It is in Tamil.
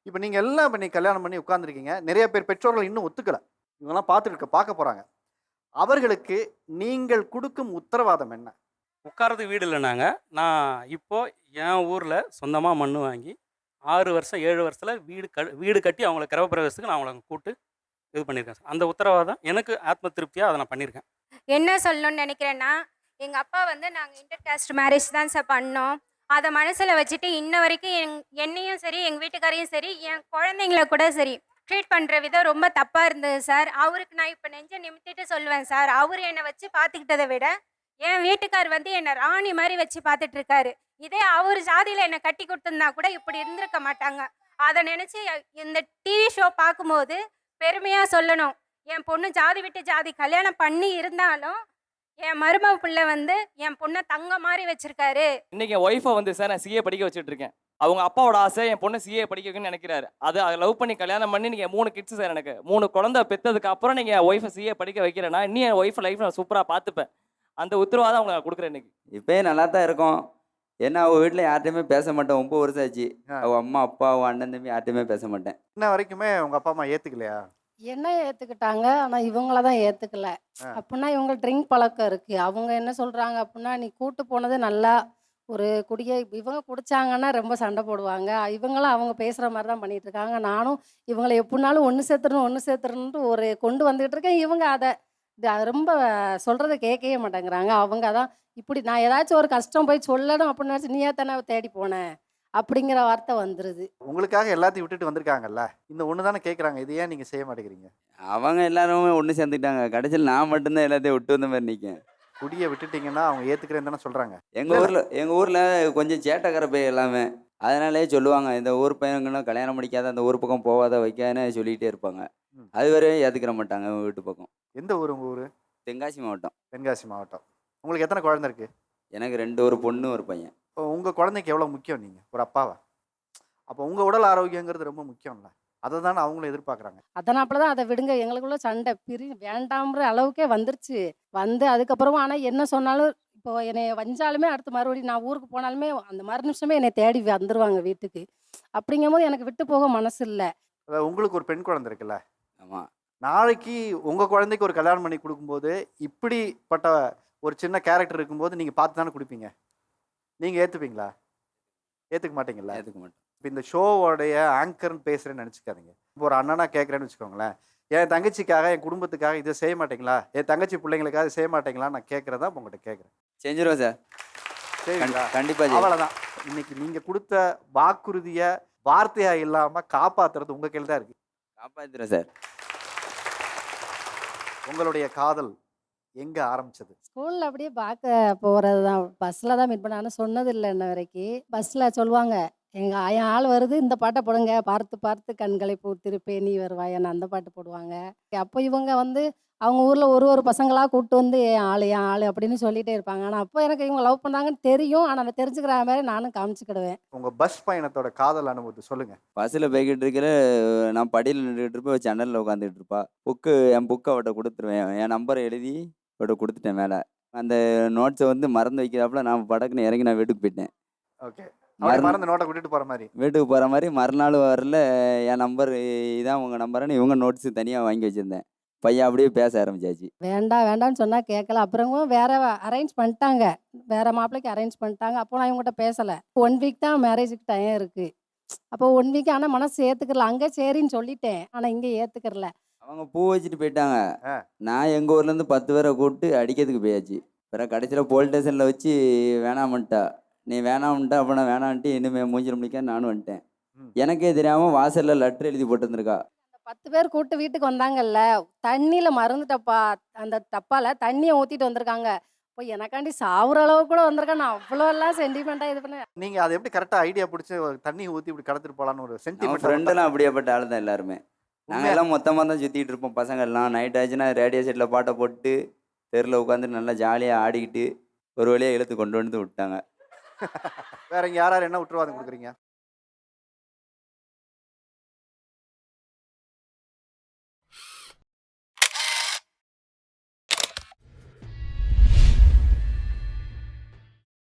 இப்ப நீங்க எல்லாம் பண்ணி கல்யாணம் பண்ணி உட்கார்ந்துருக்கீங்க. நெறைய பேர் பெற்றோர்கள் இன்னும் ஒத்துக்கல. இவங்கலாம் பார்க்க போறாங்க. அவர்களுக்கு நீங்கள் குடுக்கும் உத்தரவாதம் என்ன? உட்கார்றதுக்கு வீடு இல்ல நாங்க. நான் இப்போ என் ஊர்ல சொந்தமா மண்ணு வாங்கி 6 வருஷம், 7 வருஷத்துல வீடு கட்டி அவங்கள கிரகப்பிரவேசத்துக்கு நான் அவங்கள கூட்டு இது பண்ணியிருக்கேன் சார். அந்த உத்தரவாதம் எனக்கு ஆத்ம திருப்தியா அத நான் பண்ணியிருக்கேன். என்ன சொல்லணும்னு நினைக்கிறேன்னா, எங்க அப்பா வந்து நாங்க இன்டர் காஸ்ட் மேரேஜ் தான் சார் பண்ணோம். அத மனசுல வச்சுட்டு இன்ன வரைக்கும் என்னையும் சரி, எங்க வீட்டுக்காரையும் சரி, என் குழந்தைங்கள கூட சரி, ட்ரீட் பண்ற விதம் ரொம்ப தப்பா இருந்தது சார். அவருக்கு நான் இப்ப நெஞ்ச நிமித்திட்டு சொல்லுவேன் சார். அவரு என்ன வச்சு பார்த்துக்கிட்டத விட, என் வீட்டுக்கார் வந்து என்ன ராணி மாரி வச்சு பார்த்துட்டு இருக்காரு. இதே அவரு ஜாதியில என்ன கட்டி குடுத்திருந்தா கூட இப்படி இருந்திருக்க மாட்டாங்க. அத நெனச்சு இந்த டிவி ஷோ பார்க்கும்போது பெருமையா சொல்லணும். என் பொண்ணு ஜாதி விட்டு ஜாதி கல்யாணம் பண்ணி இருந்தாலும், என் மருமக புள்ள வந்து என் பொண்ண தங்கம் மாரி வச்சிருக்காரு. இன்னைக்கு என் ஒய்ஃபை வந்து சார் நான் சிஏ படிக்க வச்சுட்டு இருக்கேன். அவங்க அப்பாவோட ஆசை என் பொண்ணு சிஏ படிக்க வைக்கணும்னு நினைக்கிறாரு. அதை லவ் பண்ணி கல்யாணம் பண்ணி நீங்க 3 கிட்ஸ் சார் எனக்கு. 3 குழந்தை பெத்ததுக்கு அப்புறம் நீங்க என் ஒய்ஃபை சிஏ படிக்க வைக்கிறேன்னா, இன்னும் என் ஒய்ஃப் லைஃப் நான் சூப்பரா பார்த்துப்பேன். அந்த உத்தரவாதம் உங்களுக்கு நான் கொடுக்குறேன் இன்னைக்கு. இப்பயே நல்லா தான் இருக்கோம். ஏன்னா அவ வீட்ல யார்ட்டயுமே பேச மாட்டேன். 9 வருஷம் ஆச்சு. ஆ. அவ அம்மா, அப்பா, அவ அண்ணன், தம்பி யார்ட்டயுமே பேச மாட்டேன். இன்ன வரைக்குமே உங்க அப்பா, அம்மா ஏத்துக்கலையா? என்ன ஏத்துக்கிட்டாங்க. ஆனா இவங்கள தான் ஏத்துக்கல. ஆ. அப்புட்னா இவங்க ட்ரிங்க் பழக்கம் இருக்கு. அவங்க என்ன சொல்றாங்க அப்புட்னா, "நீ கூட்டு போனது நல்லா ஒரு இவங்க குடிச்சாங்கன்னா ரொம்ப சண்டை போடுவாங்க. இவங்களும் அவங்க பேசுற மாரி தான் பண்ணிட்டு இருக்காங்க. நானும் இவங்கள எப்புட்னாலும் ஒண்ணு சேர்த்துறணும், ஒண்ணு சேர்த்துறணுன்ட்டு ஒரு கொண்டு வந்துகிட்டு இருக்கேன். இவங்க அத ரொம்ப சொல்றத கேட்கவே மாட்டேங்கிறாங்க. அவங்க தான் இப்படி நான் ஏதாச்சும் ஒரு கஷ்டம் போய் சொல்லணும் அப்புட்னாச்சும், "நீயா தானே தேடி போன?" அப்படிங்கிற வார்த்தை வந்துருது. உங்களுக்காக எல்லாத்தையும் விட்டுட்டு வந்திருக்காங்கல்ல. இந்த ஒண்ணு தானே கேட்கறாங்க. இத ஏன் நீங்க செய்ய மாட்டேங்கிறீங்க? அவங்க எல்லாருமே ஒண்ணு சேர்ந்துக்கிட்டாங்க. கடைசியில நான் மட்டும் தான் எல்லாத்தையும் விட்டு வந்த மாரி நிக்கேன். குடிய விட்டுட்டீங்கன்னா, அவங்க ஏத்துக்கிறேன்னு தானே சொல்றாங்க. எங்க ஊர்ல கொஞ்சம் சேட்டக்கார பையன் எல்லாமே. அதனாலயே சொல்லுவாங்க, "இந்த ஊர் பையனுங்களும் கல்யாணம் முடிக்காத, அந்த ஊர் பக்கம் போகாத, வைக்காதன்னு" சொல்லிட்டே இருப்பாங்க. ம். அதுவரையும் ஏத்துக்கிற மாட்டாங்க அவங்க வீட்டு பக்கம். எந்த ஊரு உங்க ஊரு? தென்காசி மாவட்டம். தென்காசி மாவட்டம். உங்களுக்கு எத்தனை குழந்தை இருக்கு? எனக்கு 2 ஒரு பொண்ணு, ஒரு பையன். இப்போ உங்க குழந்தைக்கு எவ்வளவு முக்கியம் நீங்க? ஒரு அப்பாவா? அப்போ உங்க உடல் ஆரோக்கியங்கிறது ரொம்ப முக்கியம்ல. அத தானே அவங்களும் எதிர்பார்க்குறாங்க. அதனால தான் அத விடுங்க. எங்களுக்குள்ள சண்டை வேண்டாம்ன்ற அளவுக்கே வந்துருச்சு. வந்து அதுக்கப்புறமா ஆனா என்ன சொன்னாலும் இப்போ என்னைய வஞ்சாலுமே அடுத்து மறுபடியும் நான் ஊருக்கு போனாலுமே அந்த மறு நிமிஷமே என்னைய தேடி வந்துருவாங்க வீட்டுக்கு. அப்படிங்கும்போது எனக்கு விட்டு போக மனசு இல்ல. அதாவது உங்களுக்கு ஒரு பெண் குழந்தை இருக்குல்ல. ஆமா. நாளைக்கு உங்க குழந்தைக்கு ஒரு கல்யாணம் பண்ணி குடுக்கும்போது, இப்படிப்பட்ட ஒரு சின்ன கேரக்டர் இருக்கும்போது நீங்க பார்த்து தானே குடுப்பீங்க. நீங்க ஏத்துப்பீங்களா? ஏத்துக்க மாட்டீங்கல்ல? ஏத்துக்க மாட்டேன். இப்ப இந்த ஷோவோடைய ஆங்கர்ன்னு பேசுறேன்னு நினைச்சுக்காதீங்க. இப்போ ஒரு அண்ணனா கேட்குறேன்னு வச்சுக்கோங்களேன். என் தங்கச்சிக்காக, என் குடும்பத்துக்காக இதை செய்ய மாட்டீங்களா? என் தங்கச்சி பிள்ளைங்களுக்காக இதை செய்ய மாட்டீங்களான்னு நான் கேட்கறதா உங்கள்கிட்ட கேட்குறேன். செஞ்சிருவோம் சார். சரிங்களா? கண்டிப்பா செய்வோம். அவ்வளவுதான். இன்னைக்கு நீங்க கொடுத்த வாக்குறுதிய வார்த்தையா இல்லாம காப்பாத்துறது உங்க கையில தான் இருக்கு. காப்பாத்துறேன் சார். உங்களுடைய காதல் எங்க ஆரம்பிச்சது? ஸ்கூல்ல அப்படியே பார்க்க போறது தான். பஸ்ல தான் மீட் பண்ண. ஆனா சொன்னது இல்ல இன்ன வரைக்கும். பஸ்ல சொல்லுவாங்க, என் ஆள் வருது இந்த பாட்ட போடுங்க. பார்த்து பார்த்து கண்களை பூத்திருப்பேன் நீ வருவாயான்னு அந்த பாட்டு போடுவாங்க. அப்போ இவங்க வந்து அவங்க ஊர்ல ஒரு பசங்களா கூட்டு வந்து என் ஆளு அப்படின்னு சொல்லிட்டே இருப்பாங்க. ஆனா அப்போ எனக்கு இவங்க லவ் பண்றாங்கன்னு தெரியும். ஆனா நான் தெரிஞ்சுக்கிற மாரி நானும் காமிச்சுக்கிடுவேன். உங்க பஸ் பயணத்தோட காதல் அனுபவத்தை சொல்லுங்க. பஸ்ஸில் போய்கிட்டு இருக்கிற நான் படியில் நின்றுட்டு இருப்பேன். ஜன்னலில் உட்காந்துட்டு இருப்பா. என் புக்கை அவட்ட கொடுத்துருவேன். என் நம்பரை எழுதி அவட்ட கொடுத்துட்டேன் மேலே. அந்த நோட்ஸை வந்து மறந்து வைக்கிறாப்புல நான் படக்குன்னு இறங்கி நான் வீட்டுக்கு போயிட்டேன். ஓகே. அவரை மறந்து நோட்டை விட்டுட்டு போற மாதிரி. வீட்டுக்கு போகிற மாதிரி மறுநாள் வரல என் நம்பர் இதான் உங்கள் நம்பருன்னு இவங்க நோட்ஸு தனியாக வாங்கி வச்சுருந்தேன். பையன் அப்படியே பேச ஆரம்பிச்சாச்சு. வேண்டாம் வேண்டாம்னு சொன்னா கேட்கல. அப்புறமும் வேற அரேஞ்ச் பண்ணிட்டாங்க. வேற மாப்பிள்ளைக்கு அரேஞ்ச் பண்ணிட்டாங்க. அப்போ நான் இவங்ககிட்ட பேசல. 1 வீக் தான் மேரேஜுக்கு டைம் இருக்கு. அப்போ 1 வீக் ஆனா மனசு ஏத்துக்கறல. அங்க சரின்னு சொல்லிட்டேன். ஆனா இங்க ஏத்துக்கறல. அவங்க பூ வச்சுட்டு போயிட்டாங்க. ஆ. நான் எங்கள் ஊர்லேருந்து 10 பேரை கூப்பிட்டு அடிக்கிறதுக்கு போயாச்சு. பிறகு கடைசியில் போலீஸ் ஸ்டேஷனில் வச்சு வேணாமன்ட்டா. நீ வேணாம்ன்ட்டா அப்போ நான் வேணான்ட்டு இனிமேல் மூஞ்சில் முடிக்க நானும் வந்துட்டேன். ம். எனக்கே தெரியாமல் வாசலில் லெட்டர் எழுதி போட்டுருந்துருக்கா. அந்த 10 பேர் கூட்டு வீட்டுக்கு வந்தாங்கல்ல. தண்ணியில மறந்துட்டப்பா. அந்த டப்பால தண்ணிய ஊத்திட்டு வந்திருக்காங்க. இப்போ எனக்காண்டி சாவுற அளவுக்கு கூட வந்திருக்கேன். நான் அவ்வளோலாம் சென்டிமெண்டா இது பண்ணேன். நீங்க அதை எப்படி கரெக்டா ஐடியா பிடிச்சு தண்ணி ஊத்தி இப்படி கடத்திட்டு போலான்னு ஒரு நம்ம சென்டிமெண்ட். ஃப்ரெண்டெல்லாம் அப்படியேப்பட்ட ஆள் தான் எல்லாருமே. நாங்கள் உண்மையா? எல்லாம் மொத்தமாக தான் சுற்றிட்டு இருப்போம் பசங்கள்லாம். நைட் ஆச்சுன்னா ரேடியோ செட்டில் பாட்டை போட்டு தெருவில் உட்காந்து நல்லா ஜாலியாக ஆடிக்கிட்டு ஒரு வழியாக இழுத்து கொண்டு வந்து விட்டாங்க. வேற இங்க யார் யார் என்ன உத்தரவாதம் கொடுக்குறீங்க?